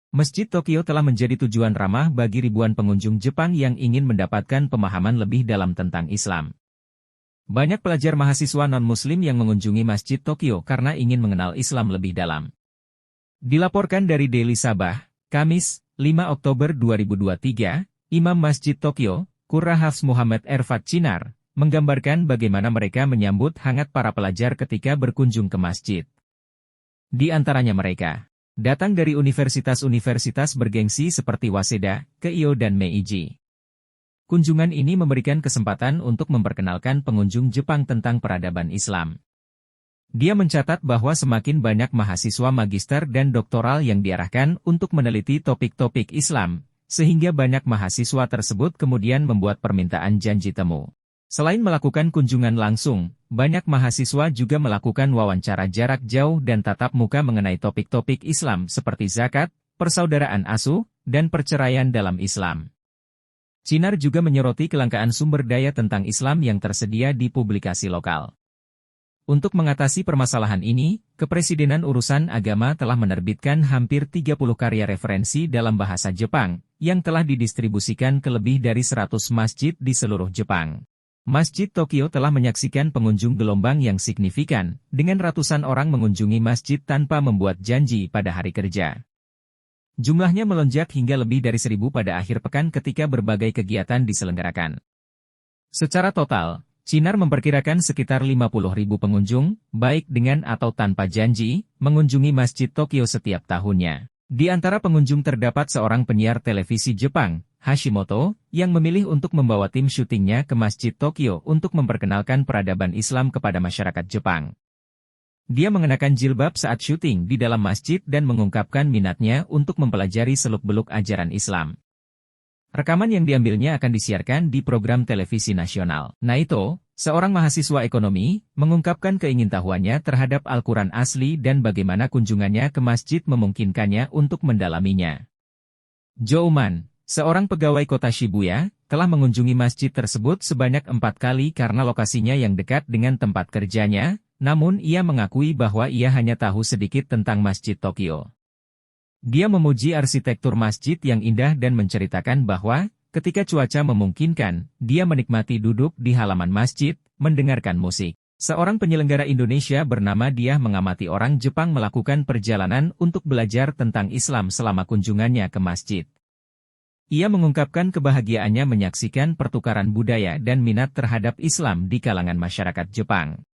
Masjid Tokyo telah menjadi tujuan ramah bagi ribuan pengunjung Jepang yang ingin mendapatkan pemahaman lebih dalam tentang Islam. Banyak pelajar mahasiswa non-Muslim yang mengunjungi Masjid Tokyo karena ingin mengenal Islam lebih dalam. Dilaporkan dari Daily Sabah, Kamis, 5 Oktober 2023, Imam Masjid Tokyo, Qurra Hafs Muhammad Erfat Chinar, menggambarkan bagaimana mereka menyambut hangat para pelajar ketika berkunjung ke masjid. Di antaranya mereka datang dari universitas-universitas bergengsi seperti Waseda, Keio dan Meiji. Kunjungan ini memberikan kesempatan untuk memperkenalkan pengunjung Jepang tentang peradaban Islam. Dia mencatat bahwa semakin banyak mahasiswa magister dan doktoral yang diarahkan untuk meneliti topik-topik Islam, sehingga banyak mahasiswa tersebut kemudian membuat permintaan janji temu. Selain melakukan kunjungan langsung, banyak mahasiswa juga melakukan wawancara jarak jauh dan tatap muka mengenai topik-topik Islam seperti zakat, persaudaraan asuh, dan perceraian dalam Islam. Chinar juga menyoroti kelangkaan sumber daya tentang Islam yang tersedia di publikasi lokal. Untuk mengatasi permasalahan ini, Kepresidenan Urusan Agama telah menerbitkan hampir 30 karya referensi dalam bahasa Jepang, yang telah didistribusikan ke lebih dari 100 masjid di seluruh Jepang. Masjid Tokyo telah menyaksikan pengunjung gelombang yang signifikan, dengan ratusan orang mengunjungi masjid tanpa membuat janji pada hari kerja. Jumlahnya melonjak hingga lebih dari 1.000 pada akhir pekan ketika berbagai kegiatan diselenggarakan. Secara total, Chinar memperkirakan sekitar 50.000 pengunjung, baik dengan atau tanpa janji, mengunjungi Masjid Tokyo setiap tahunnya. Di antara pengunjung terdapat seorang penyiar televisi Jepang, Hashimoto, yang memilih untuk membawa tim syutingnya ke Masjid Tokyo untuk memperkenalkan peradaban Islam kepada masyarakat Jepang. Dia mengenakan jilbab saat syuting di dalam masjid dan mengungkapkan minatnya untuk mempelajari seluk-beluk ajaran Islam. Rekaman yang diambilnya akan disiarkan di program televisi nasional. Naito, seorang mahasiswa ekonomi, mengungkapkan keingintahuannya terhadap Al-Quran asli dan bagaimana kunjungannya ke masjid memungkinkannya untuk mendalaminya. Jouman, seorang pegawai kota Shibuya, telah mengunjungi masjid tersebut sebanyak 4 kali karena lokasinya yang dekat dengan tempat kerjanya, namun ia mengakui bahwa ia hanya tahu sedikit tentang Masjid Tokyo. Dia memuji arsitektur masjid yang indah dan menceritakan bahwa, ketika cuaca memungkinkan, dia menikmati duduk di halaman masjid, mendengarkan musik. Seorang penyelenggara Indonesia bernama Diah mengamati orang Jepang melakukan perjalanan untuk belajar tentang Islam selama kunjungannya ke masjid. Ia mengungkapkan kebahagiaannya menyaksikan pertukaran budaya dan minat terhadap Islam di kalangan masyarakat Jepang.